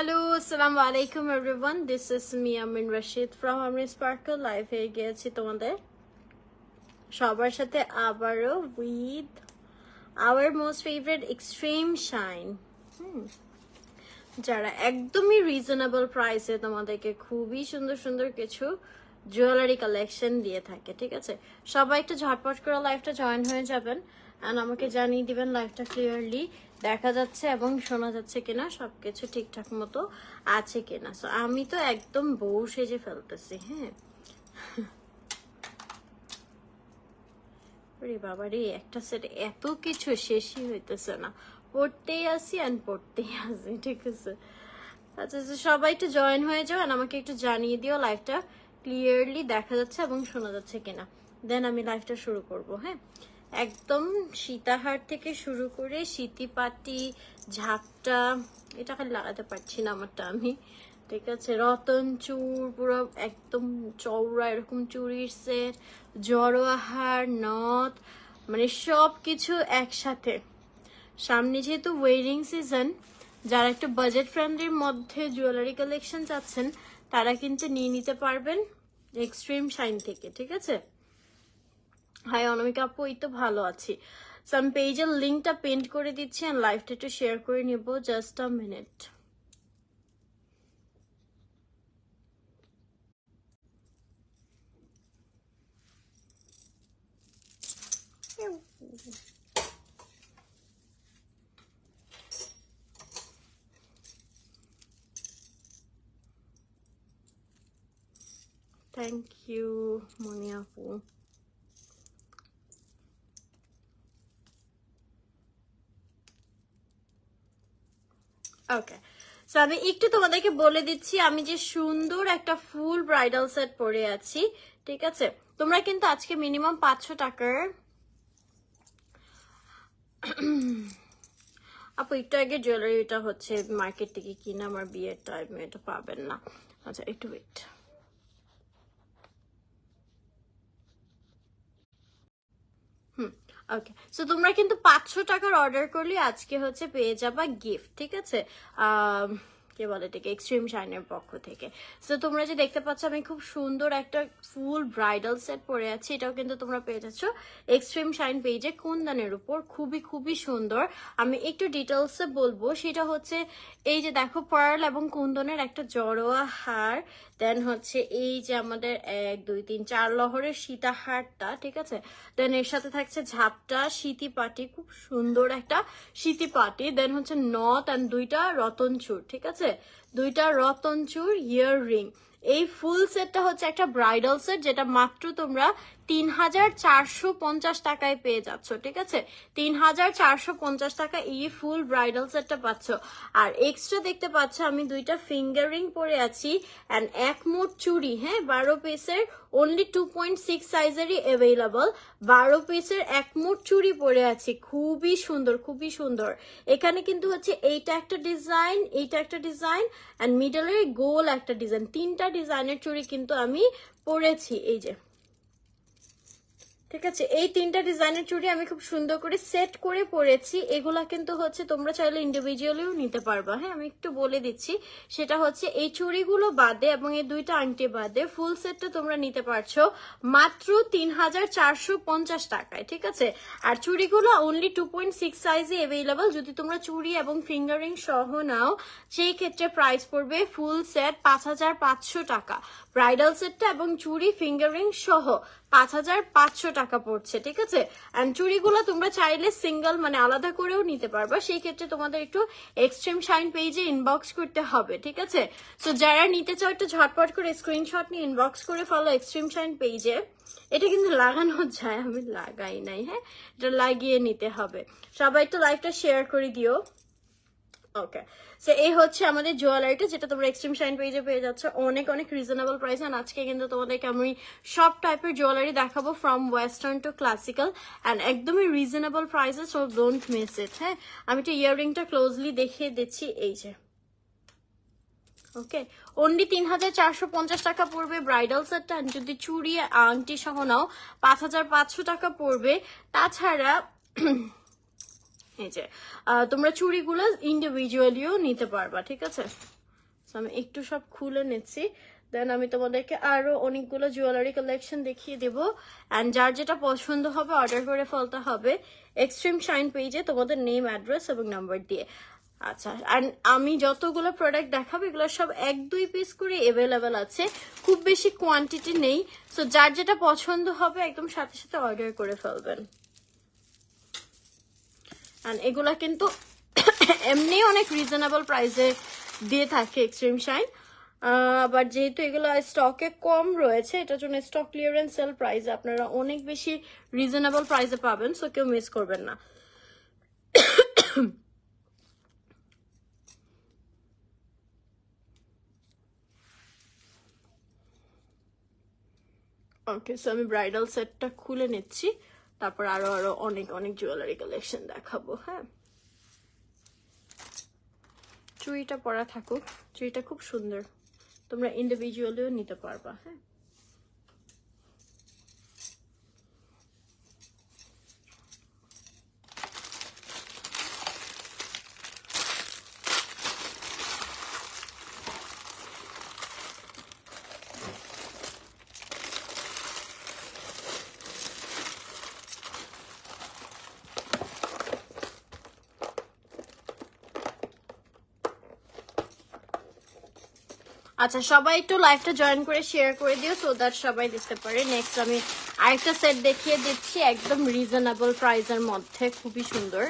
Hello, assalamu alaikum everyone. This is me Amin Rashid from Amin Sparkle. Live হয়ে গিয়েছি তোমাদের সবার সাথে আবারও with our most favorite extreme shine. যারা একদমই রিজনেবল প্রাইসে তোমাদেরকে খুবই সুন্দর সুন্দর কিছু জুয়েলারি কালেকশন দিয়ে থাকে, ঠিক আছে? সবাই একটু ঝটপট করে লাইভটা জয়েন হয়ে যাবেন এন্ড আমাকে জানিয়ে দিবেন লাইভটা ক্লিয়ারলি দেখা যাচ্ছে এবং শোনা যাচ্ছে কিনা, সবকিছু ঠিকঠাক মতো আছে কিনা। সো আমি তো একদম বউ সেজে ফেলতেছি। হ্যাঁ রে বাবা রে, একটা সেট এত কিছু শেষই হইতেছে না, পড়তেই আসি অ্যান্ড পড়তেই আসি, ঠিক আছে? আচ্ছা সবাই একটু জয়েন হয়ে যাও আর আমাকে একটু জানিয়ে দিও লাইভটা ক্লিয়ারলি দেখা যাচ্ছে এবং শোনা যাচ্ছে কিনা, দেন আমি লাইভটা শুরু করব। হ্যাঁ, একদম সীতাহার থেকে শুরু করে সিতিপাটি, ঝাপটা, এটা খালি লাগাতে পারছি না আমারটা আমি, ঠিক আছে? রতন চুর, পুরো একদম চওড়া এরকম চুরির সেট, জড়োয়াহার, নথ, মানে সব কিছু একসাথে। সামনে যেহেতু ওয়েডিং সিজন, যারা একটু বাজেট ফ্রেন্ডলির মধ্যে জুয়েলারি কালেকশন চাচ্ছেন তারা কিন্তু নিয়ে নিতে পারবেন এক্সট্রিম শাইন থেকে, ঠিক আছে? হাই অনামিকা আপু, এই তো ভালো আছি। সো আমি পেজের লিঙ্কটা পেন্ট করে দিচ্ছি আর লাইভটা একটু শেয়ার করে নিব, just a minute. Thank you Moni আপু। ওকে, সো আমি একটু তোমাদেরকে বলে দিচ্ছি আমি যে সুন্দর একটা ফুল ব্রাইডাল সেট পরে আছি, ঠিক আছে? তোমরা কিন্তু আজকে মিনিমাম 500 টাকার আপু একটু আগে জুয়েলারিটা হচ্ছে মার্কেট থেকে কিনা, আমার বিয়ের টাইমে এটা পাবেন না। আচ্ছা একটু ওয়েট। ওকে, সো তোমরা কিন্তু 500 টাকার অর্ডার করলে আজকে হচ্ছে পেয়ে যাবা গিফট, ঠিক আছে? কে বলে এটাকে, এক্সট্রিম শাইনের পক্ষ থেকে। সো তোমরা যে দেখতে পাচ্ছ আমি খুব সুন্দর একটা ফুল ব্রাইডাল সেট পরে আছি, এটাও কিন্তু তোমরা পেয়ে যাচ্ছ এক্সট্রিম শাইন পেজে কুন্দনের উপর, খুবই খুবই সুন্দর। আমি একটু ডিটেলসে বলবো, সেটা হচ্ছে এই যে দেখো পার্ল এবং কুন্দনের একটা জড়োয়া হার, দেন হচ্ছে এই যে আমাদের 1 2 3 4 লহরের সীতাহারটা, ঠিক আছে? দেন এর সাথে থাকছে ঝাপটা, সিতিপাটি, খুব সুন্দর একটা সিতিপাটি, দেন হচ্ছে নথ অ্যান্ড 2টা রতনচুর, ঠিক আছে? 2টা রতনচুর ইয়াররিং। এই ফুল সেটটা হচ্ছে একটা ব্রাইডাল সেট, যেটা মাত্র তোমরা 3450 টাকায় পেয়ে যাচ্ছ, ঠিক আছে? 3450 টাকা এই ফুল ব্রাইডাল সেটটা পাচ্ছ। আর এক্সট্রা দেখতে পাচ্ছ আমি 2টা ফিঙ্গারিং পরে আছি অ্যান্ড এক মোট চুড়ি, হ্যাঁ 12 পিসের, অনলি 2.6 সাইজেরই অ্যাভেলেবল। 12 পিসের এক মোট চুড়ি পরে আছি, খুবই সুন্দর খুবই সুন্দর। এখানে কিন্তু হচ্ছে এইটা একটা ডিজাইন, এইটা একটা ডিজাইন অ্যান্ড মিডলের গোল একটা ডিজাইন, 3টা ডিজাইনের চুড়ি কিন্তু আমি পরেছি, এই যে, ঠিক আছে? এই 3টা ডিজাইনের চুড়ি আমি খুব সুন্দর করে সেট করে পরেছি। এগুলা কিন্তু হচ্ছে তোমরা চাইলে ইন্ডিভিজুয়ালিও নিতে পারবা। হ্যাঁ, আমি একটু বলে দিচ্ছি, সেটা হচ্ছে এই চুড়িগুলো বাদে এবং এই 2টা আংটি বাদে ফুল সেটটা তোমরা নিতে পারছো মাত্র 3450 টাকায়, ঠিক আছে? আর চুড়িগুলো অনলি 2.6 সাইজে অ্যাভেলেবল। যদি তোমরা চুড়ি এবং ফিঙ্গারিং সহ নাও সেই ক্ষেত্রে প্রাইস পড়বে ফুল সেট 5500 টাকা। ব্রাইডাল সেটটা এবং চুড়ি ফিঙ্গারিং সহ 5500 টাকা পড়ছে, ঠিক আছে? এন্ড চুড়িগুলো তোমরা চাইলে সিঙ্গেল মানে আলাদা করেও নিতে পারবা, সেই ক্ষেত্রে তোমাদের একটু এক্সট্রিম শাইন পেজে ইনবক্স করতে হবে, ঠিক আছে? সো যারা নিতে চাও একটু ঝটপট করে স্ক্রিনশট নিয়ে ইনবক্স করে ফলো এক্সট্রিম শাইন পেজে। এটা কিন্তু লাগানো যায়, আমি লাগাই নাই। হ্যাঁ, এটা লাগিয়ে নিতে হবে। সবাই একটু লাইভটা শেয়ার করে দিও। ওকে, সো এই হচ্ছে আমাদের জুয়েলারিটা, যেটা তোমরা এক্সট্রিম শাইন পেজে পেয়ে যাচ্ছ অনেক অনেক রিজনেবল প্রাইস। আর আজকে কিন্তু তোমাদেরকে আমি সব টাইপের জুয়েলারি দেখাবো, from western to classical and একদমই রিজনেবল প্রাইসে, সো ডোন্ট মিস ইট। হ্যাঁ, আমি একটু ইয়াররিংটা ক্লোজলি দেখিয়ে দিচ্ছি, এই যে, ওকে, অনলি 3450 টাকা পড়বে ব্রাইডাল সেটটা। যদি চুড়ি আংটি সহ নাও 5500 টাকা পড়বে। তাছাড়া এই যে তোমরা চুড়িগুলো ইন্ডিভিজুয়ালিও নিতে পারবা, ঠিক আছে? আমি একটু সব খুলে নিচ্ছি, দেন আমি তোমাদেরকে আরো অনেকগুলো জুয়েলারি কালেকশন দেখিয়ে দেব। অ্যান্ড যার যেটা পছন্দ হবে অর্ডার করে ফেলতে হবে এক্সট্রিম শাইন পেজে তোমাদের নেম, অ্যাড্রেস এবং নাম্বার দিয়ে। আচ্ছা, অ্যান্ড আমি যতগুলো প্রোডাক্ট দেখাবো এগুলো সব 1-2 পিস করে অ্যাভেলেবেল আছে, খুব বেশি কোয়ান্টিটি নেই। সো যার যেটা পছন্দ হবে একদম সাথে সাথে অর্ডার করে ফেলবেন। অ্যান্ড এগুলা কিন্তু এমনি অনেক রিজনেবল প্রাইসে দিয়ে থাকে এক্সট্রিম শাইন, বাট যেহেতু এগুলো স্টকে কম রয়েছে এটার জন্য স্টক ক্লিয়ারেন্স সেল প্রাইসে আপনারা অনেক বেশি রিজনেবল প্রাইসে পাবেন, সো কেউ মিস করবেন না। ওকে, সো আমি ব্রাইডাল সেটটা খুলে নিচ্ছি, তারপর আরো আরো অনেক অনেক জুয়েলারি কালেকশন দেখাবো। হ্যাঁ, চুড়িটা পরা থাকুক, চুড়িটা খুব সুন্দর, তোমরা ইন্ডিভিজুয়ালিও নিতে পারবা। হ্যাঁ, আচ্ছা সবাই একটু লাইভটা জয়েন করে শেয়ার করে দিও, সো দ্যাট সবাই দেখতে পারে। নেক্সট আমি আরেকটা সেট দেখিয়ে দিচ্ছি একদম রিজনেবল প্রাইসের মধ্যে, খুবই সুন্দর।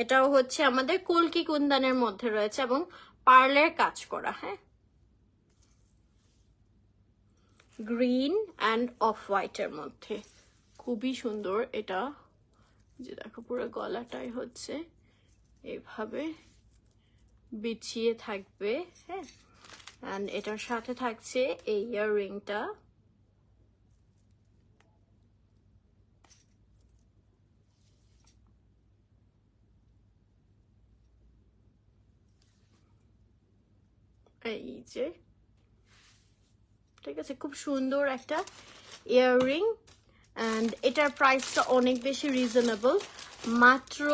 এটাও হচ্ছে আমাদের কলকি কুন্দানের মধ্যে রয়েছে এবং পার্লের কাজ করা। হ্যাঁ, গ্রিন অ্যান্ড অফ হোয়াইটের মধ্যে খুবই সুন্দর। এটা যে দেখো পুরো গলাটাই হচ্ছে এইভাবে বিছিয়ে থাকবে। হ্যাঁ, অ্যান্ড এটার সাথে থাকছে এই ইয়াররিংটা, এই যে, ঠিক আছে, খুব সুন্দর একটা ইয়াররিং। অ্যান্ড এটার প্রাইসটা অনেক বেশি রিজনেবল, মাত্র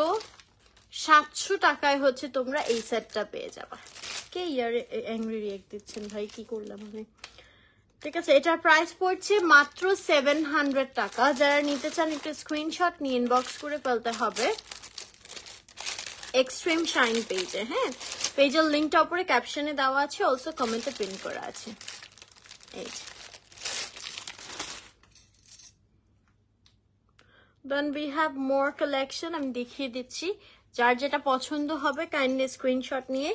700 টাকায় হচ্ছে তোমরা এই সেটটা পেয়ে যাবা। কে ইয়ারে অ্যাংরি রিয়েক্ট দিচ্ছেন ভাই, কি করলাম আমি? ঠিক আছে, এটার প্রাইস পড়ছে মাত্র 700 টাকা। যারা নিতে চান একটু স্ক্রিনশট নিয়ে ইনবক্স করে ফেলতে হবে এক্সট্রিম শাইন পেজে। হ্যাঁ, পেজের লিঙ্কটা উপরে ক্যাপশনে দেওয়া আছে, অলসো কমেন্টে পিন করা আছে। এই যে, then we have more collection, আমি দেখিয়ে দিচ্ছি। যার যেটা পছন্দ হবে কাইন্ডলি স্ক্রিনশট নিয়ে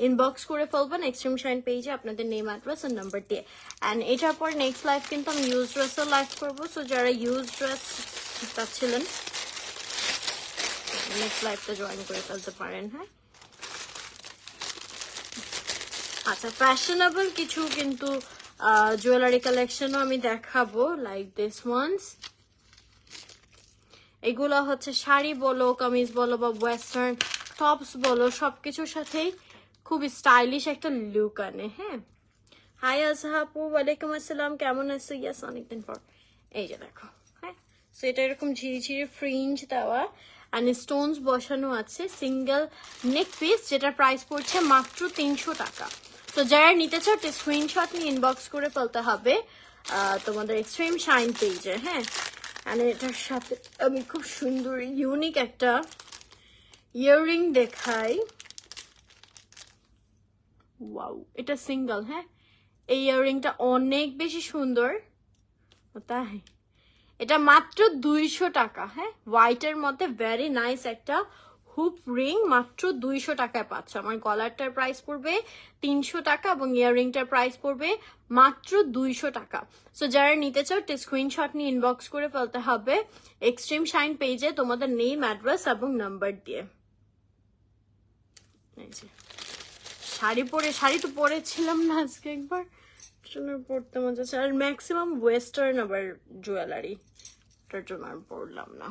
ইনবক্স করে ফেলবেন এক্সট্রিম শাইন পেজে আপনাদের নেম, অ্যাড্রেস আর নাম্বার দিয়ে। অ্যান্ড এটার পর নেক্সট লাইভ কিন্তু আমি ইউজ ড্রেসও লাইভ করবো, সো যারা ইউজ ড্রেস চাচ্ছিলেন নেক্সট লাইভটা জয়েন করে ফেলতে পারেন। হ্যাঁ, আচ্ছা ফ্যাশনেবল কিছু কিন্তু জুয়েলারি কালেকশনও আমি দেখাবো, লাইক দিস ওয়ান্স। এগুলো হচ্ছে শাড়ি বলো, কামিজ বলো বা ওয়েস্টার্ন টপস বলো, সবকিছুর সাথেই খুব স্টাইলিশ একটা লুক আনে। হ্যাঁ, হাই আজহাপু, ওয়ালাইকুম আসসালাম, কেমন আছো? ইয়াস, অনেকদিন পর। এই যে দেখো, হ্যাঁ, সো এটা এরকম ঝিরিঝিরি ফ্রিঞ্জ দেওয়া আর স্টোনস বসানো আছে, সিঙ্গেল নেক পিস, যেটার প্রাইস পড়ছে মাত্র 300 টাকা। তো যারা নিতে চাও স্ক্রিনশট নিয়ে ইনবক্স করে ফেলতে হবে তোমাদের এক্সট্রিম শাইন পেজে। হ্যাঁ, আর এটার সাথে আমি খুব সুন্দর ইউনিক একটা ইয়াররিং দেখাই। ওয়াও, এটা সিঙ্গেল। হ্যাঁ, এই ইয়াররিংটা অনেক বেশি সুন্দর, তাই এটা মাত্র 200 টাকা। হ্যাঁ, হোয়াইটের মধ্যে ভেরি নাইস একটা হুপ রিং, মাত্র 200 টাকায় পাচ্ছ। আমার গলারটার প্রাইস পড়বে 300 টাকা এবং ইয়াররিংটার প্রাইস পড়বে মাত্র 200 টাকা। সো যারা নিতে চাও স্ক্রিনশট নিয়ে ইনবক্স করে ফেলতে হবে এক্সট্রিম শাইন পেজে তোমাদের নেম, অ্যাড্রেস এবং নাম্বার দিয়ে। শাড়ি তো পরেছিলাম না আজকে একবার, পড়তে মজা আছে। আর ম্যাক্সিমাম ওয়েস্টার্ন আবার জুয়েলারি, তার জন্য আর পড়লাম না।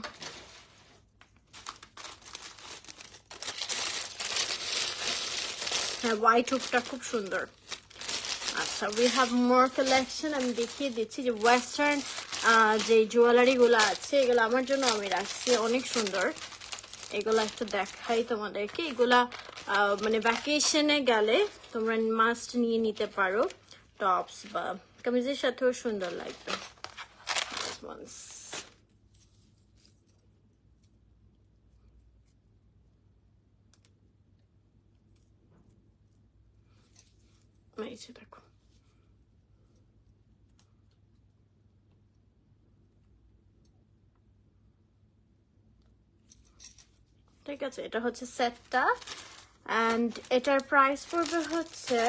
হ্যাঁ, হোয়াইট হুপটা খুব সুন্দর। আচ্ছা, উই হ্যাভ মোর কালেকশন, আমি দেখিয়ে দিচ্ছি যে ওয়েস্টার্ন যে জুয়েলারি গুলো আছে এগুলো আমার জন্য আমি রাখছি, অনেক সুন্দর। এগুলা একটু দেখাই তোমাদেরকে। এগুলা মানে ভ্যাকেশনে গেলে তোমরা মাস্ট নিয়ে নিতে পারো, টপস বা কামিজের সাথেও সুন্দর লাগবে। এই যে দেখো, ঠিক আছে, এটা হচ্ছে সেটটা। অ্যান্ড এটার প্রাইস পড়বে হচ্ছে,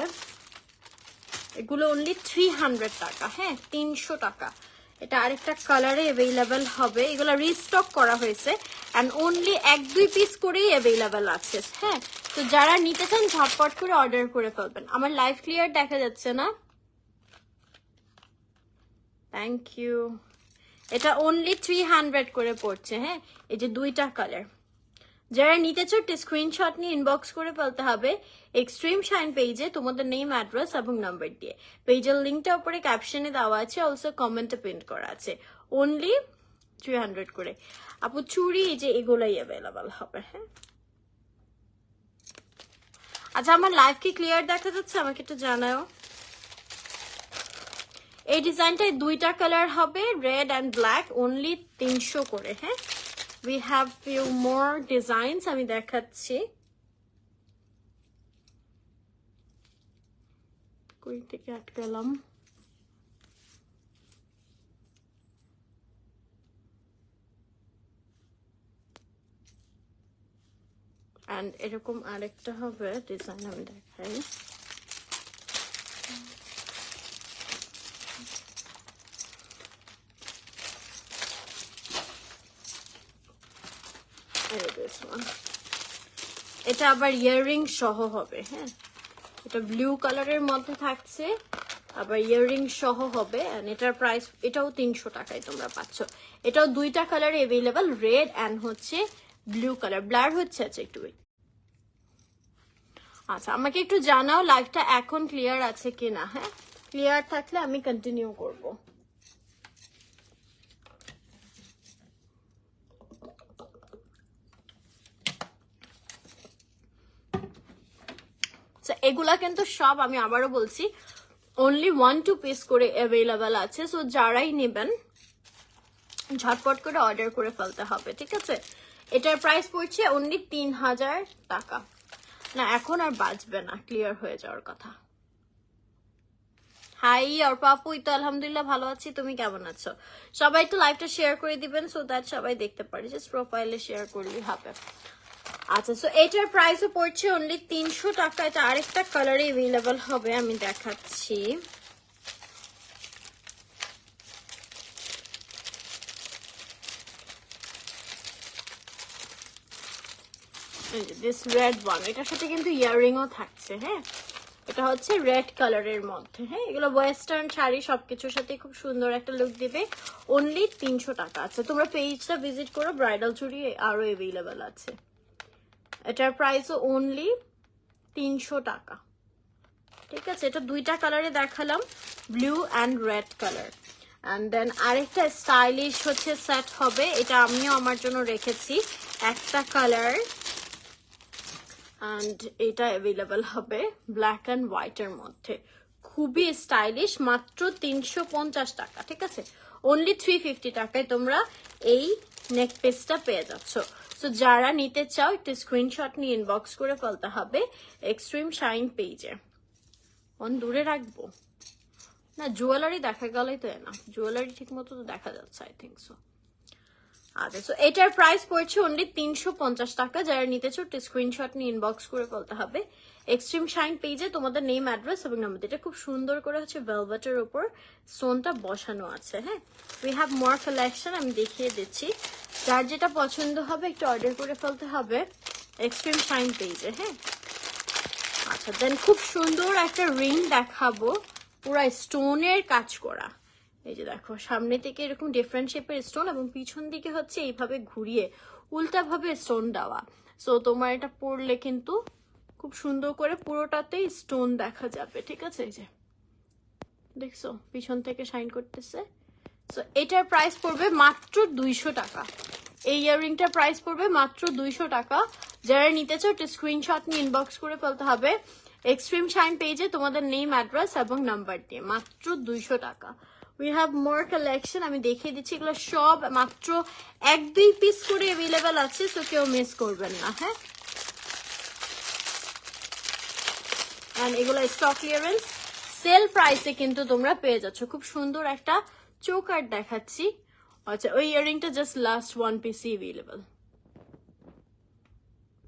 এগুলো অনলি 300 টাকা, হ্যাঁ 300 টাকা। এটা আরেকটা কালারে অ্যাভেলেবেল হবে, এগুলো রিস্টক করা হয়েছে অ্যান্ড অনলি 1-2 পিস করেই অ্যাভেলেবেল আছে, হ্যাঁ। তো যারা নিতে চান ঝটপট করে অর্ডার করে ফেলবেন। আমার লাইভ ক্লিয়ার দেখা যাচ্ছে না? Thank you. এটা অনলি 300 করে পড়ছে, হ্যাঁ। এই যে দুইটা কালার, যারা নিতে চাও স্ক্রিনশট নিয়ে ইনবক্স করে ফেলতে হবে এক্সট্রিম শাইন পেজে তোমাদের নেম, অ্যাড্রেস এবং নাম্বার দিয়ে। পেজের লিঙ্কটা উপরে ক্যাপশনে দেওয়া আছে, অলসো কমেন্টে প্রিন্ট করা আছে। অনলি 300 করে। আপু চুড়ি এই যে এগুলাই অ্যাভেলেবল হবে, হ্যাঁ। আচ্ছা আমার লাইভ কি ক্লিয়ার দেখা যাচ্ছে? আমাকে একটু জানাও। এই ডিজাইনটায় দুইটা কালার হবে, রেড অ্যান্ড ব্ল্যাক, অনলি 300 করে, হ্যাঁ। We have few more designs, আমি দেখাচ্ছি। কই থেকে আটকালাম? and এরকম আরেকটা হবে ডিজাইন, আমি দেখাই। এটা আবার ইয়াররিং সহ হবে, হ্যাঁ। এটা ব্লু কালারের মধ্যে থাকছে, আবার ইয়াররিং সহ হবে। এন্ড এটার প্রাইস, এটাও 300 টাকায় তোমরা পাচ্ছ। এটাও দুইটা কালারে অ্যাভেলেবল, রেড অ্যান্ড হচ্ছে ব্লু কালার। ব্লার হচ্ছে, আচ্ছা একটু। আচ্ছা আমাকে একটু জানাও লাইভটা এখন ক্লিয়ার আছে কিনা, হ্যাঁ। ক্লিয়ার থাকলে আমি কন্টিনিউ করবো। এগুলা কিন্তু সব, আমি আবারও বলছি, অনলি 1-2 পিস করে অ্যাভেলেবেল আছে। সো যারাই নেবেন ঝটপট করে অর্ডার করে ফেলতে হবে, ঠিক আছে। এটার প্রাইস পড়ছে অনলি 3000 টাকা। না এখন আর বাঁচবে না, ক্লিয়ার হয়ে যাওয়ার কথা। হাই অর্পা আপু, তো আলহামদুলিল্লাহ ভালো আছি, তুমি কেমন আছো? সবাই একটু লাইভটা শেয়ার করে দিবেন সো দ্যাট সবাই দেখতে পারে, জাস্ট প্রোফাইলে শেয়ার করলেই হবে। আচ্ছা সো এটার প্রাইসও পড়ছে অনলি 300 টাকা। এটা আরেকটা কালারে অ্যাভেলেবল হবে, আমি দেখাচ্ছি। দিস রেড ওয়ান, এটার সাথে কিন্তু ইয়াররিংও থাকছে, হ্যাঁ। এটা হচ্ছে রেড কালারের মধ্যে, হ্যাঁ। এগুলো ওয়েস্টার্ন শাড়ি সবকিছুর সাথে খুব সুন্দর একটা লুক দিবে। অনলি 300 টাকা আছে। তোমরা পেজটা ভিজিট করো, ব্রাইডাল চুড়ি আরো অ্যাভেলেবল আছে। এটার প্রাইসও অনলি 300 টাকা, ঠিক আছে। এটা দুইটা কালারে দেখালাম, blue and red colour. And then আরেকটা স্টাইলিশ হচ্ছে সেট হবে, এটা আমিও আমার জন্য রেখেছি একটা কালার। অ্যান্ড এটা অ্যাভেলেবল হবে ব্ল্যাক অ্যান্ড হোয়াইটের মধ্যে, খুবই স্টাইলিশ, মাত্র 350 টাকা, ঠিক আছে। অনলি 350 টাকায় তোমরা এই নেক পিসটা পেয়ে যাচ্ছ। সো যারা নিতে চাও একটু স্ক্রিনশট নিয়ে ইনবক্স করে ফেলতে হবে এক্সট্রিম শাইন পেজে। অন দূরে রাখবো না, জুয়েলারি দেখা গেলেই তো না, জুয়েলারি ঠিক মতো তো দেখা যাচ্ছে, আই থিঙ্ক সো। আচ্ছা সো এটার প্রাইস পড়ছে অনলি 350 টাকা। যারা নিতে চাও স্ক্রিনশট নিয়ে ইনবক্স করে ফেলতে হবে এক্সট্রিম শাইন পেজে, তোমাদের নেম, অ্যাড্রেস এবং নাম্বার। এটা খুব সুন্দর করে হচ্ছে ভেলভেটের উপর স্টোনটা বসানো আছে, হ্যাঁ। উই হ্যাভ মোর কালেকশন, আমি দেখিয়ে দিচ্ছি। যার যেটা পছন্দ হবে একটু অর্ডার করে ফেলতে হবে এক্সট্রিম শাইন পেজে, হ্যাঁ। আচ্ছা দেন খুব সুন্দর একটা রিং দেখাবো, পুরা স্টোনের কাজ করা। এই যে দেখো, সামনে থেকে এরকম ডিফারেন্ট শেপের স্টোন এবং পিছন দিকে হচ্ছে এইভাবে ঘুরিয়ে উল্টা ভাবে স্টোন দেওয়া। সো তোমার এটা পরলে কিন্তু খুব সুন্দর করে পুরোটাতেই স্টোন দেখা যাবে, ঠিক আছে। এই যে দেখছো পিছন থেকে শাইন করতেছে। সো এটার প্রাইস পড়বে মাত্র 200 টাকা। এই ইয়াররিংটার প্রাইস পড়বে মাত্র 200 টাকা। যারা নিতে চাও একটা স্ক্রিনশট নিয়ে ইনবক্স করে ফেলতে হবে এক্সট্রিম শাইন পেজে তোমাদের নেম, অ্যাড্রেস এবং নাম্বার দিয়ে, মাত্র 200 টাকা। উই হ্যাভ মোর কালেকশন, আমি দেখিয়ে দিচ্ছি। এগুলো সব মাত্র 1-2 পিস করে অ্যাভেলেবেল আছে, সো কেউ মিস করবেন না। হ্যাঁ, এন্ড এগুলো স্টক ক্লিয়ারেন্স সেল প্রাইসে কিন্তু তোমরা পেয়ে যাচ্ছ। খুব সুন্দর একটা চোকার দেখাচ্ছি। আচ্ছা, ওই ইয়াররিংটা জাস্ট লাস্ট 1 পিসই অ্যাভেলেবেল।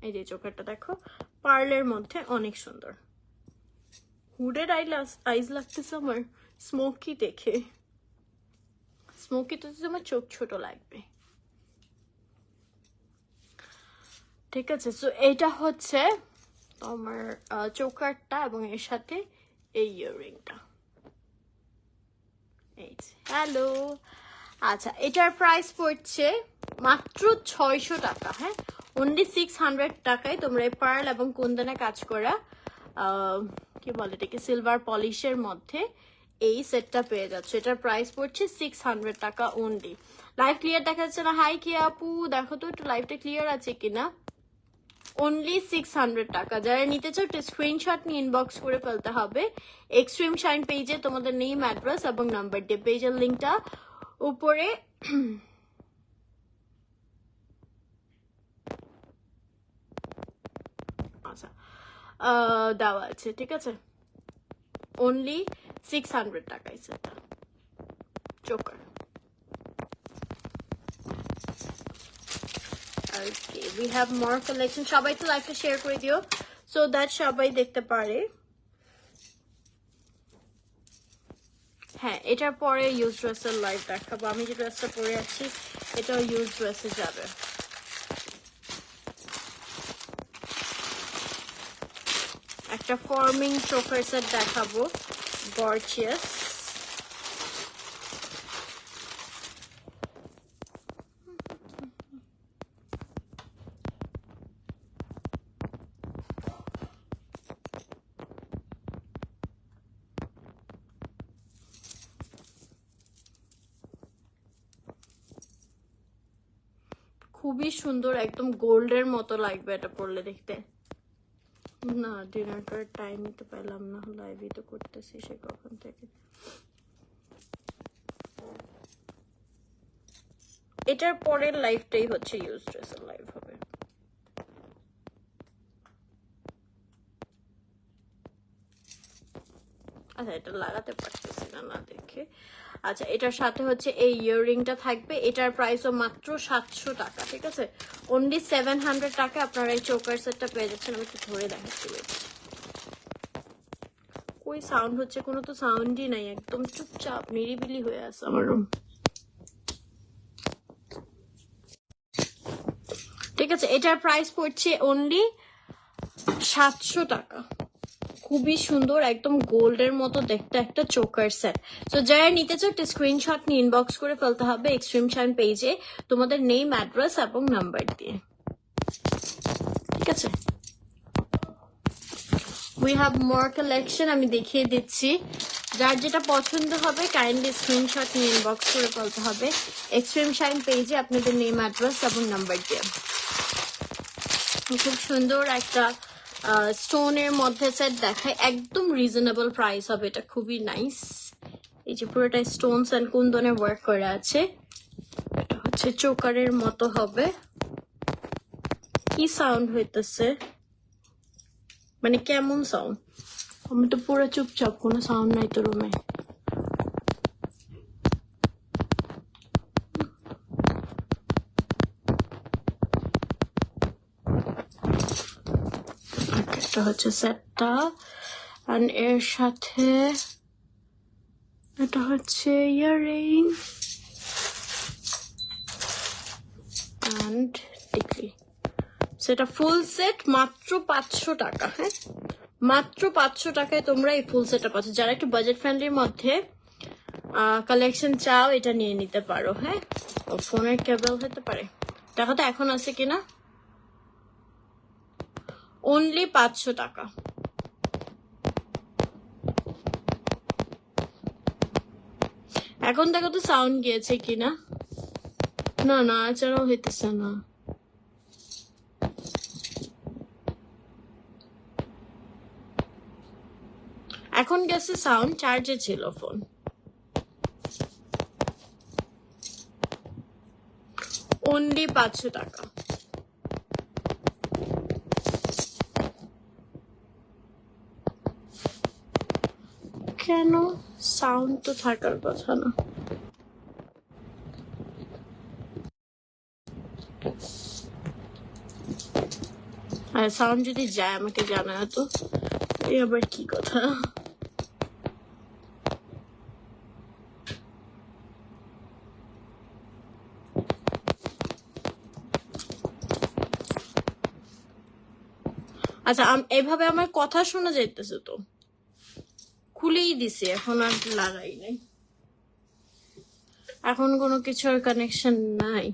এই যে চোকারটা দেখো, পার্লের মধ্যে অনেক সুন্দর। হুডেড আইজ লাগতেছে আমার স্মোকি দেখে। স্মোকি তো আমার চোখ ছোট লাগবে। ঠিক আছে, সো এইটা হচ্ছে তোমার চোকারটা এবং এর সাথে এই ইয়াররিংটা। এই হ্যালো। আচ্ছা, এটার প্রাইস পড়ছে মাত্র 600 টাকা। হ্যাঁ, অনলি 600 টাকায় তোমরা এই পার্ল এবং কুন্দনে কাজ করা কি বলে এটাকে সিলভার পলিশের মধ্যে এই সেটটা পেয়ে যাচ্ছে। এটার প্রাইস পড়ছে 600 টাকা অনলি। লাইভ ক্লিয়ার দেখা যাচ্ছে না? হাই কি আপু, দেখো তো একটু লাইভটা ক্লিয়ার আছে কিনা। অনলি 600 টাকা। যারা নিতে চাও একটা স্ক্রিনশট নিয়ে ইনবক্স করে ফেলতে হবে এক্সট্রিম শাইন পেজে তোমাদের নেম, অ্যাড্রেস এবং নাম্বার দিয়ে। পেজের লিঙ্কটা উপরে আচ্ছা দেওয়া আছে। ঠিক আছে, অনলি 600 টাকায় সেটা choker. Okay, we have more collection. সবাই তো লাইকটা শেয়ার করে দিও সো দ্যাট সবাই দেখতে পারে। হ্যাঁ, এটার পরে ইউজ ড্রেসের লাইভ দেখাবো। আমি যে ড্রেসটা পরে আছি এটাও ইউজ ড্রেসে যাবে। একটা ফর্মিং চোকার সেট দেখাবো, গর্জিয়াস। খুবই সুন্দর, একদম গোল্ডের মতো লাগবে এটা পরলে দেখতে। না, ডিনার করার টাইমই তো পেলাম না, লাইভই তো করতেছি সে কখন থেকে। এটার পরের লাইভটাই হচ্ছে ইউজ ড্রেসের লাইভ হবে। আচ্ছা, এটা লাগাতে পারতেছি না না দেখে। আচ্ছা, এটার সাথে হচ্ছে এই ইয়াররিংটা থাকবে। এটার প্রাইসও মাত্র 700 টাকা। ঠিক আছে, অনলি 700 টাকা আপনারা এই চোকার সেটটা পেয়ে যাচ্ছেন। আমি একটু ধরে দেখাচ্ছি। কই সাউন্ড হচ্ছে? কোনো তো সাউন্ডই নাই, একদম চুপচাপ নিরিবিলি হয়ে আছে আমার রুম। ঠিক আছে, এটার প্রাইস পড়ছে অনলি 700 টাকা। খুবই সুন্দর, একদম গোল্ডের মতো দেখতে একটা চোকার সেট। তো যারা নিতে চাও একটা স্ক্রিনশট নিয়ে ইনবক্স করে ফেলতে হবে এক্সট্রিম শাইন পেজে তোমাদের নেম, অ্যাড্রেস এবং নাম্বার দিয়ে। ঠিক আছে, উই হ্যাভ মোর কালেকশন, আমি দেখিয়ে দিচ্ছি। যার যেটা পছন্দ হবে কাইন্ডলি স্ক্রিনশট নিয়ে ইনবক্স করে ফেলতে হবে এক্সট্রিম শাইন পেজে আপনাদের নেম, অ্যাড্রেস এবং নাম্বার দিয়ে। খুব সুন্দর একটা স্টোনের মধ্যে সেট দেখায়, একদম রিজনেবল প্রাইস হবে। এটা খুবই নাইস। এই যে পুরোটা স্টোনস এন্ড কুন্দনের ওয়ার্ক করা আছে। এটা হচ্ছে চোকারের মতো হবে। কি সাউন্ড হইতেছে, মানে কেমন সাউন্ড? আমি তো পুরো চুপচাপ, কোনো সাউন্ড নাই তো রুমে। এটা হচ্ছে সেটটা, আর এর সাথে এটা হচ্ছে ইয়াররিং এন্ড টিকলি। সেটা ফুল সেট মাত্র 500 টাকা। হ্যাঁ, মাত্র 500 টাকায় তোমরা এই ফুল সেটটা পাচ্ছ। যারা একটু বাজেট ফ্রেন্ডলির মধ্যে কালেকশন চাও এটা নিয়ে নিতে পারো। হ্যাঁ, ফোনের কেবল হতে পারে, দেখো তো এখন আছে কিনা। অনলি 500 টাকা। এখন দেখো তো সাউন্ড গিয়েছে কিনা। না নাড়াচাড়াও হইতেছে না। এখন গেছে সাউন্ড, চার্জে ছিল ফোন। অনলি 500 টাকা। কেন সাউন্ড তো থাকার কথা না। আর সাউন্ড যদি যায় আমাকে জানায় তো, এই আবার কি কথা। আচ্ছা এভাবে আমার কথা শোনা যাইতেছে তো, খুলেই দিছি, এখন আর লাগাই নাই, এখন কোনো কিছুর কানেকশন নাই।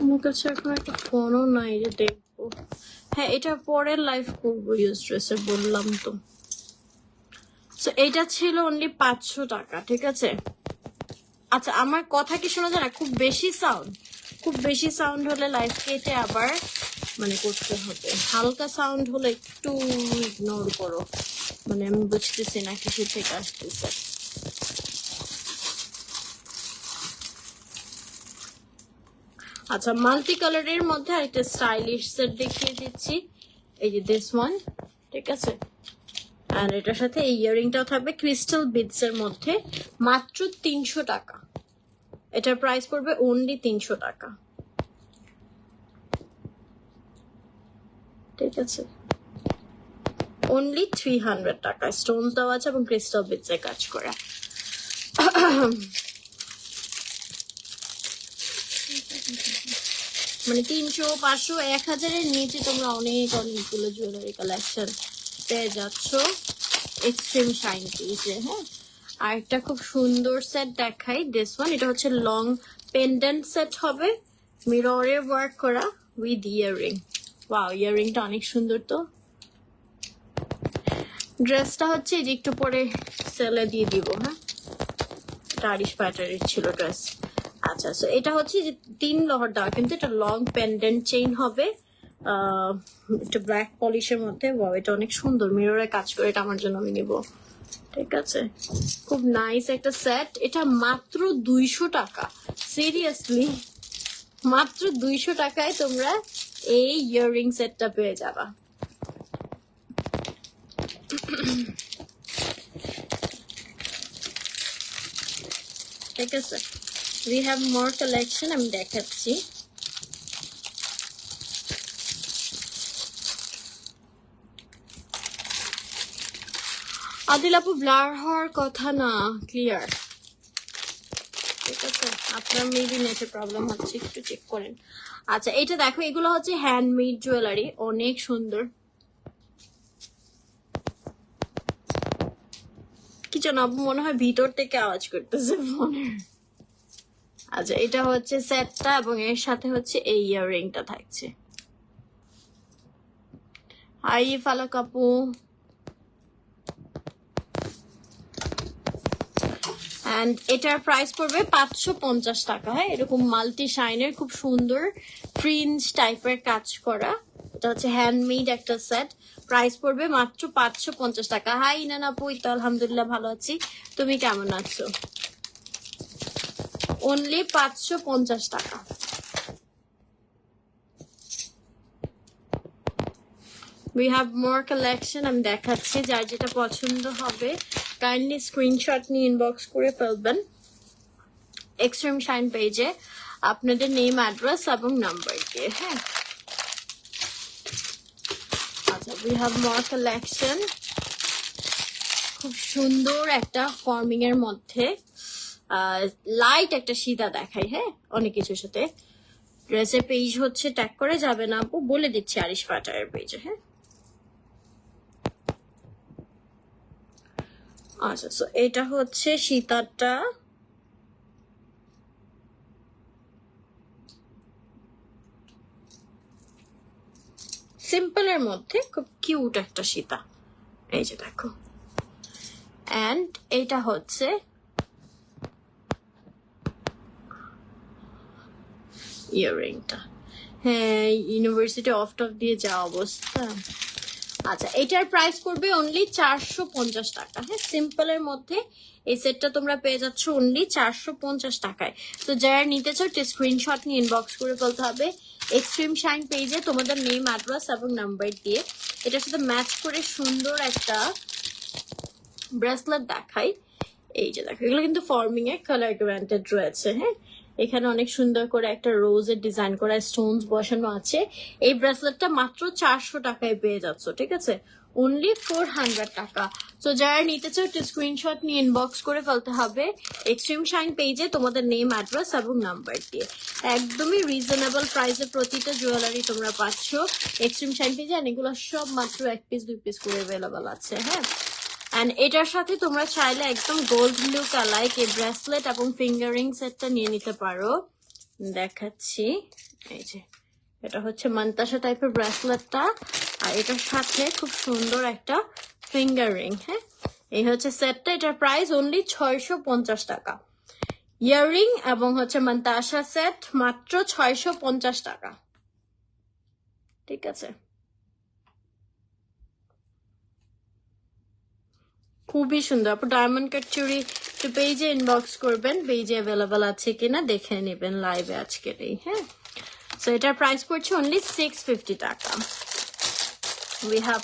আমার কাছে এখন একটা ফোনও নাই যে দেখবো। হ্যাঁ এটা পরে লাইভ করবো ইউজ ড্রেসে, বললাম তো। এইটা ছিল অনলি 500 টাকা, ঠিক আছে। আচ্ছা আমার কথা কি শোনা যায় না? খুব বেশি সাউন্ড, খুব বেশি সাউন্ড হলে লাইভ কেটে আবার মানে করতে হবে। হালকা সাউন্ড হলে একটু ইগনোর করো, মানে আমি বুঝতেছি না কিছু থেকে আসতেছে। আচ্ছা মাল্টি কালারের মধ্যে আরেকটা স্টাইলিশ সেট দেখিয়ে দিচ্ছি, এই যে দিস ওয়ান, ঠিক আছে। আর এটার সাথে এই ইয়ারিংটাও থাকবে ক্রিস্টাল বিডস এর মধ্যে, মাত্র 300 টাকা। এটার প্রাইস পড়বে অনলি 300 টাকা, ঠিক আছে। অনলি 300 টাকা, স্টোনস দেওয়া আছে এবং ক্রিস্টাল বিডস এর কাজ করা। মানে 300, 500, 1000-এর নিচে তোমরা অনেকগুলো জুয়েলারি কালেকশন পেয়ে যাচ্ছ এক্সট্রিম শাইন পেজে। হ্যাঁ আর একটা খুব সুন্দর সেট দেখাই, দিস ওয়ান। এটা হচ্ছে লং পেন্ডেন্ট সেট হবে, মিররে ওয়ার্ক করা উইথ ইয়াররিং। ওয়াও ইয়াররিংটা অনেক সুন্দর তো। ড্রেসটা হচ্ছে যে একটু পরে সেলে দিয়ে দিব। হ্যাঁ এটা আরিশ প্যাটার্নের ছিল ড্রেস। আচ্ছা সো এটা হচ্ছে যে 3 লহর দেওয়া, কিন্তু এটা লং পেন্ডেন্ট চেইন হবে, একটা ব্ল্যাক পলিশের মধ্যে। এটা অনেক সুন্দর, মিররে কাজ করে, এটা আমার জন্য আমি নিব, ঠিক আছে। খুব নাইস একটা সেট। এটা মাত্র 200 টাকা, সিরিয়াসলি মাত্র 200 টাকায় তোমরা এই ইয়াররিং সেটটা পেয়ে যাবা। ঠিক আছে, we have more collection, আমি দেখাচ্ছি। আদিল আপু ব্লার হওয়ার কথা না, ক্লিয়ার, ঠিক আছে। আপনার মেবি নেটে প্রবলেম হচ্ছে, একটু চেক করেন। আচ্ছা এটা দেখো, এগুলো হচ্ছে হ্যান্ডমেড জুয়েলারি, অনেক সুন্দর। কি যেন আপু মনে হয় ভিতর থেকে আওয়াজ করতেছে ফোনের। আচ্ছা এটা হচ্ছে সেটটা এবং এর সাথে হচ্ছে এই ইয়াররিংটা থাকছে। হাই ফালাক আপু, এন্ড এটার প্রাইস পড়বে 550 টাকা। হ্যাঁ এরকম মাল্টি শাইনের খুব সুন্দর ফ্রিঞ্জ টাইপের কাজ করা, এটা হচ্ছে হ্যান্ডমেড একটা সেট, প্রাইস পড়বে মাত্র 550 টাকা। হাই ইনান আপু, তো আলহামদুলিল্লাহ ভালো আছি, তুমি কেমন আছো? অনলি 550 টাকা। We have more collection, আমি দেখাচ্ছি, যার যেটা পছন্দ হবে কাইন্ডলি স্ক্রিনশট নিয়ে ইনবক্স করে ফেলবেন এক্সট্রিম শাইন পেজে আপনাদের নেম, অ্যাড্রেস এবং নাম্বার দিয়ে। হ্যাঁ আচ্ছা we have more collection, খুব সুন্দর একটা ফর্মিং এর মধ্যে লাইট একটা সীতা দেখাই। হ্যাঁ অনেক কিছুর সাথে ড্রেসের পেজ হচ্ছে ট্যাগ করে যাবে না আপু, বলে দিচ্ছি আরিশ পাটারের পেজে। হ্যাঁ আচ্ছা সো এটা হচ্ছে সীতাটা, সিম্পলের মধ্যে খুব কিউট একটা সীতা। এই যে দেখো অ্যান্ড এটা হচ্ছে ইয়াররিংটা। হ্যাঁ, ইউনিভার্সিটি অফ টপ দিয়ে যা অবস্থা। আচ্ছা, এটার প্রাইস পড়বে অনলি 450 টাকা। হ্যাঁ, সিম্পলের মধ্যে এই সেটটা তোমরা পেয়ে যাচ্ছ অনলি 450 টাকায়। তো যারা নিতে চাও স্ক্রিনশট নিয়ে ইনবক্স করে ফেলতে হবে এক্সট্রিম শাইন পেজে তোমাদের নেম, অ্যাড্রেস এবং নাম্বার দিয়ে। এটার সাথে ম্যাচ করে সুন্দর একটা ব্রেসলেট দেখাই। এই যে দেখো, এগুলো কিন্তু ফর্মিং এ কালার গ্যারান্টেড রয়েছে। হ্যাঁ, এখানে অনেক সুন্দর করে একটা রোজের ডিজাইন করা স্টোনস বসানো আছে। এই ব্রেসলেটটা মাত্র 400 টাকায় পেয়ে যাচ্ছ, ঠিক আছে, অনলি 400 টাকা। তো যারা নিতে চাও স্ক্রিনশট নিয়ে ইনবক্স করে ফেলতে হবে এক্সট্রিম শাইন পেজে তোমাদের নেম, অ্যাড্রেস এবং নাম্বার দিয়ে। একদমই রিজনেবল প্রাইসে প্রতিটা জুয়েলারি তোমরা পাচ্ছ এক্সট্রিম শাইন পেজে। আর এগুলো সব মাত্র 1 পিস 2 পিস করে অ্যাভেলেবল আছে। হ্যাঁ, অ্যান্ড এটার সাথে তোমরা চাইলে একদম গোল্ড ব্লু কালার এই ব্রেসলেট এবং ফিঙ্গারিং সেটটা নিয়ে নিতে পারো। দেখাচ্ছি, এই যে এটা হচ্ছে মান্তাসা টাইপের ব্রেসলেটটা, আর এটার সাথে খুব সুন্দর একটা ফিঙ্গারিং। হ্যাঁ, এই হচ্ছে সেটটা। এটার প্রাইস অনলি 650 টাকা। ইয়াররিং এবং হচ্ছে মান্তাসা সেট মাত্র 650 টাকা। ঠিক আছে, খুবই সুন্দর। আপু ডায়মন্ড কাট চুড়ি তো পেজে ইনবক্স করবেন, পেজে অ্যাভেলেবল আছে কিনা দেখে নেবেন লাইভে আজকেরই। হ্যাঁ, সো এটার প্রাইস পড়ছে অনলি 650 টাকা। We have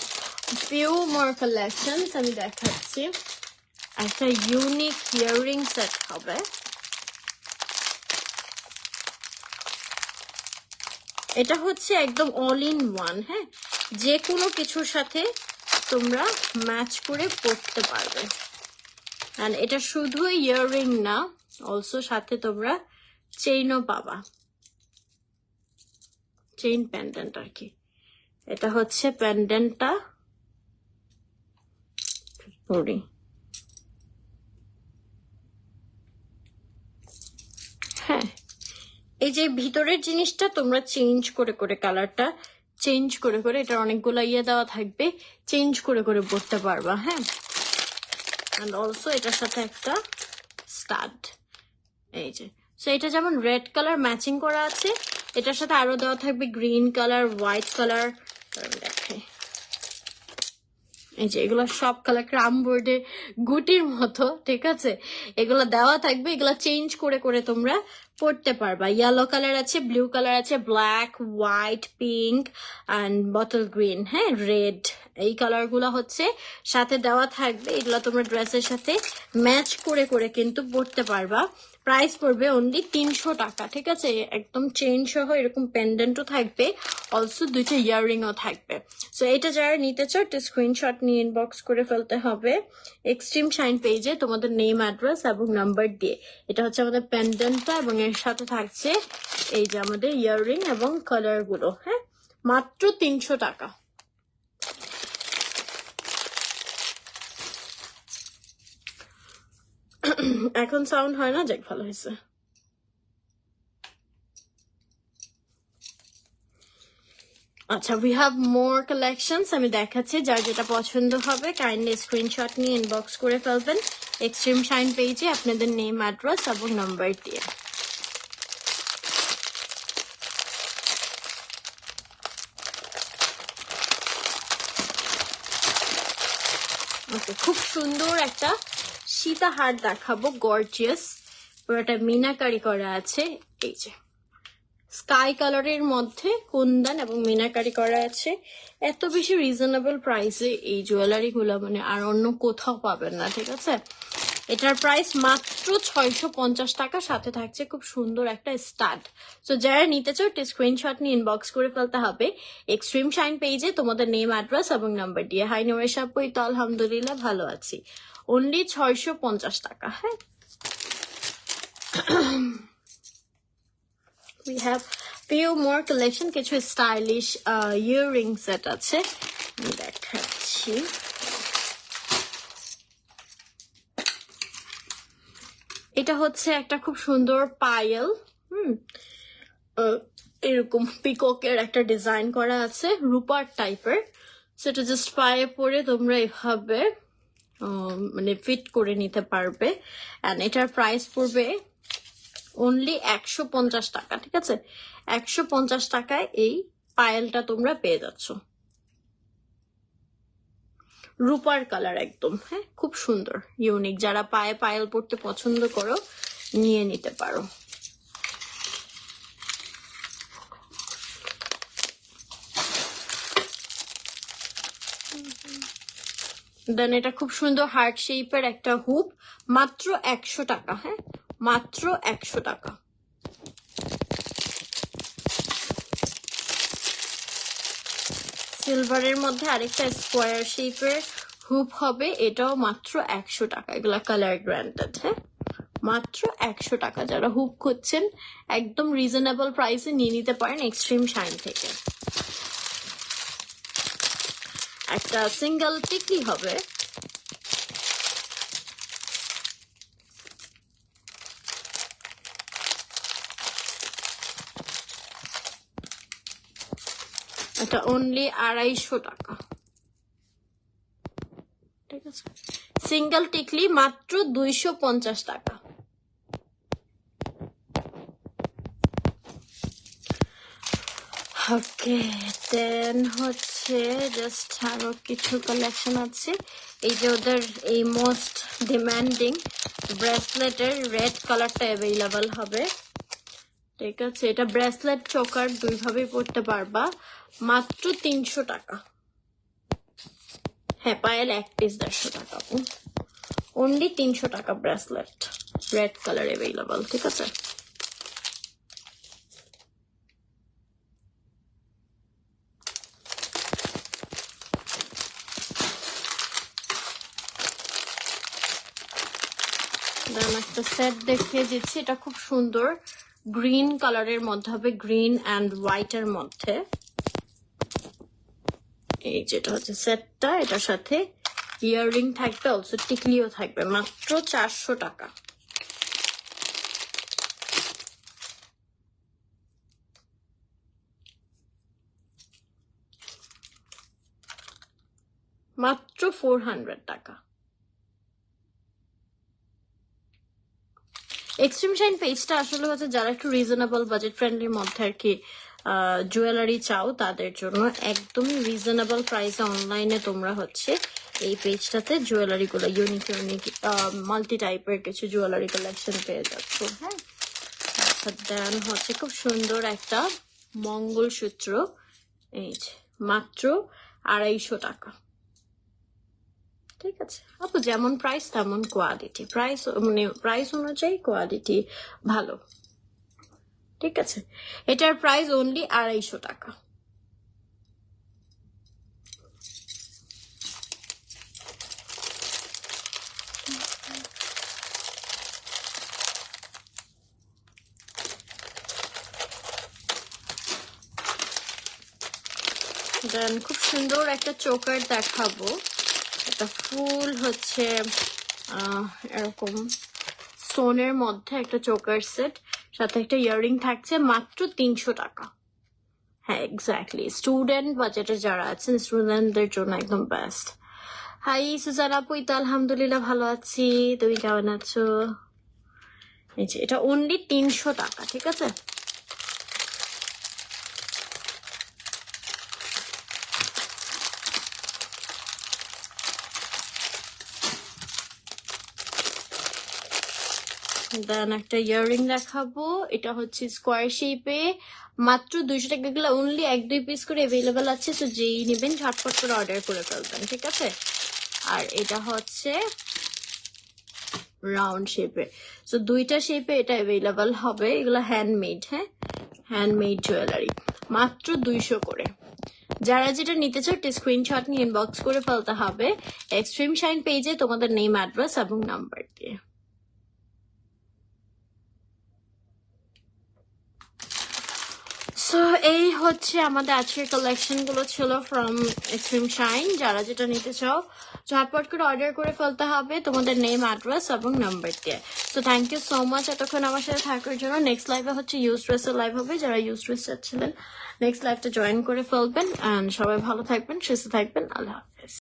few more collections, আমি দেখাচ্ছি। একটা ইউনিক ইয়াররিং সেট হবে। এটা হচ্ছে একদম অল ইন ওয়ান। হ্যাঁ, যে কোনো কিছুর সাথে তোমরা ম্যাচ করে পড়তে পারবে। আর এটা শুধু ইয়াররিং না, অলসো সাথে তোমরা চেইনও পাবা, চেইন প্যান্ডেন্ট আর কি। এটা হচ্ছে প্যান্ডেন্টটা। হ্যাঁ, এই যে ভিতরের জিনিসটা তোমরা চেঞ্জ করে করে কালারটা চেঞ্জ করে করে, এটা অনেকগুলো ইয়ে দেওয়া থাকবে, চেঞ্জ করে করে পড়তে পারবা। হ্যাঁ, অ্যান্ড অলসো এটার সাথে একটা স্টাড। এই যে, সো এটা যেমন রেড কালার ম্যাচিং করা আছে, এটার সাথে আরো দেওয়া থাকবে গ্রিন কালার, হোয়াইট কালার। দেখাই, এই যে এগুলো সব কালার ক্রাম বোর্ডে গুটির মতো, ঠিক আছে, এগুলো দেওয়া থাকবে। এগুলো চেঞ্জ করে করে তোমরা পড়তে পারবা। ইয়েলো কালার আছে, ব্লু কালার আছে, black, white, pink and bottle green. হ্যাঁ, রেড, এই কালার গুলো হচ্ছে সাথে দেওয়া থাকবে। এগুলো তোমরা ড্রেসের সাথে ম্যাচ করে করে কিন্তু পড়তে পারবা। প্রাইস পড়বে অনলি 300 টাকা। ঠিক আছে, একদম চেইন সহ এরকম পেন্ডেন্টও থাকবে, অলসো দুইটা ইয়াররিংও থাকবে। সো এটা যারা নিতে চাও একটা স্ক্রিনশট নিয়ে ইনবক্স করে ফেলতে হবে এক্সট্রিম শাইন পেজে তোমাদের নেম, অ্যাড্রেস এবং নাম্বার দিয়ে। এটা হচ্ছে আমাদের পেন্ডেন্টটা এবং এর সাথে থাকছে এই যে আমাদের ইয়াররিং এবং কালার গুলো। হ্যাঁ, মাত্র 300 টাকা। এখন সাউন্ড হয় না, যাক ভালো হয়েছে। আচ্ছা, উই হ্যাভ মোর কালেকশনস, আমি দেখাচ্ছি। যার যেটা পছন্দ হবে কাইন্ডলি স্ক্রিনশট নিয়ে ইনবক্স করে ফেলবেন এক্সট্রিম শাইন পেজে আপনাদের নেম, অ্যাড্রেস এবং নাম্বার দিয়ে। ওকে, খুব সুন্দর একটা সীতাহার দেখাবো, গর্জিয়াস, পুরোটা মিনাকারি করা আছে। এই যে স্কাই কালারের মধ্যে কুন্দন এবং মিনাকারি করা আছে। এত বেশি রিজনেবল প্রাইসে এই জুয়েলারি গুলো মানে আর অন্য কোথাও পাবেন না। ঠিক আছে, এটার প্রাইস মাত্র 650 টাকা, সাথে থাকছে খুব সুন্দর একটা স্টাড। সো যারা নিতে চাও স্ক্রিনশট নিয়ে ইনবক্স করে ফেলতে হবে এক্সট্রিম শাইন পেজে তোমাদের নেম, অ্যাড্রেস এবং নাম্বার দিয়ে। হাই নোরেশ আপু, তো আলহামদুলিল্লাহ ভালো আছি, অনলি 650 টাকা। হ্যাঁ, we have few more collection, কিছু স্টাইলিশ ইয়াররিং সেট আছে, দেখাচ্ছি। এটা হচ্ছে একটা খুব সুন্দর পায়েল। এরকম পিককের একটা ডিজাইন করা আছে, রূপার টাইপের। সেটা জাস্ট পায়ে পরে তোমরা এভাবে মানে ফিট করে নিতে পারবে। এন্ড এটার প্রাইস পড়বে অনলি 150 টাকা, ঠিক আছে? 150 টাকায় এই পায়েলটা তোমরা পেয়ে যাচ্ছ। রূপার কালার একদম, হ্যাঁ, খুব সুন্দর ইউনিক। যারা পায়ে পায়েল পরতে পছন্দ করো নিয়ে নিতে পারো। দেন এটা খুব সুন্দর হার্ট শেপের একটা হুপ, মাত্র 100 টাকা, হ্যাঁ, মাত্র 100 টাকা। সিলভারের মধ্যে আরেকটা স্কোয়ার শেপের হুপ হবে, এটাও মাত্র 100 টাকা। এগুলা কালার গ্রান্টেড, হ্যাঁ, মাত্র 100 টাকা। যারা হুপ খুঁজছেন একদম রিজনেবল প্রাইসে নিয়ে নিতে পারেন এক্সট্রিম শাইন থেকে। একটা সিঙ্গেল টিকলি হবে, এটা অনলি 250 টাকা, ঠিক আছে? সিঙ্গেল টিকলি মাত্র 250 টাকা। ওকে, দেন হচ্ছে জাস্ট আরো কিছু কালেকশন আছে। এই যে ওদের এই মোস্ট ডিমান্ডিং ব্রেসলেটের রেড কালারটা অ্যাভেলেবল হবে, ঠিক আছে? এটা ব্রেসলেট চোকার দুইভাবেই পড়তে পারবা, মাত্র 300 টাকা। হ্যাঁ, পায়েল এক পিস 150 টাকা, অনলি 300 টাকা ব্রেসলেট, রেড কালার অ্যাভেলেবল, ঠিক আছে? দেন একটা সেট দেখিয়ে দিচ্ছি, এটা খুব সুন্দর গ্রিন কালারের মধ্যে হবে, গ্রিন অ্যান্ড হোয়াইটের মধ্যে। এই যেটা হচ্ছে সেটটা, এটার সাথে ইয়াররিং থাকবে, অলসো টিকলিও থাকবে, মাত্র 400 টাকা। মাত্র 400 টাকা। এক্সট্রিম শাইন পেজটা আসলে হচ্ছে যারা একটু রিজনেবল বাজেট ফ্রেন্ডলির মধ্যে আর কি জুয়েলারি চাও তাদের জন্য একদমই রিজনেবল প্রাইসে অনলাইনে তোমরা হচ্ছে এই পেজটাতে জুয়েলারি গুলো ইউনিক ইউনিক মাল্টি টাইপের কিছু জুয়েলারি কালেকশন পেয়ে যাচ্ছ, হ্যাঁ। আচ্ছা, দেন হচ্ছে খুব সুন্দর একটা মঙ্গলসূত্র, এই যে মাত্র 250 টাকা, ঠিক আছে? আপু যেমন প্রাইস তেমন কোয়ালিটি, প্রাইস মানে প্রাইস অনুযায়ী কোয়ালিটি ভালো, ঠিক আছে? এটার প্রাইস অনলি 250 টাকা। দেন খুব সুন্দর একটা চোকার দেখাবো, একটা ফুল হচ্ছে এরকম স্টোনের মধ্যে একটা চোকার সেট, সাথে একটা ইয়াররিং থাকছে, মাত্র 300 টাকা। হ্যাঁ, এক্স্যাক্টলি স্টুডেন্ট বাজেটে যারা আছেন স্টুডেন্টদের জন্য একদম বেস্ট। হাই সুজান আপু, তো আলহামদুলিল্লাহ ভালো আছি, তুমি কেমন আছো? এই যে এটা অনলি 300 টাকা, ঠিক আছে? দেন একটা ইয়াররিং দেখাবো, এটা হচ্ছে স্কোয়ার শেপে, মাত্র 200 টাকা। এগুলো অনলি 1-2 পিস করে অ্যাভেলেবেল আছে, তো যেই নেবেন ঝটপট করে অর্ডার করে ফেলবেন, ঠিক আছে? আর এটা হচ্ছে রাউন্ড শেপে, তো দুইটা শেপে এটা অ্যাভেলেবেল হবে। এগুলো হ্যান্ডমেড, হ্যাঁ, হ্যান্ডমেড জুয়েলারি, মাত্র 200 করে। যারা যেটা নিতে চাও স্ক্রিনশট নিয়ে ইনবক্স করে ফেলতে হবে এক্সট্রিম শাইন পেজে তোমাদের নেম, অ্যাড্রেস এবং নাম্বার দিয়ে। সো এই হচ্ছে আমাদের আজকের কালেকশন গুলো ছিল ফ্রম এক্সট্রিম শাইন। যারা যেটা নিতে চাও ঝটপট করে অর্ডার করে ফেলতে হবে তোমাদের নেম, অ্যাড্রেস এবং নাম্বার দিয়ে। So thank you so much এতক্ষণ আমার সাথে থাকার জন্য। নেক্সট লাইভে হচ্ছে ইউজ ড্রেসের লাইভ হবে, যারা ইউজ ড্রেস চাচ্ছিলেন নেক্সট লাইভটা জয়েন করে ফেলবেন। অ্যান্ড সবাই ভালো থাকবেন, সুস্থ থাকবেন, আল্লাহ হাফেজ।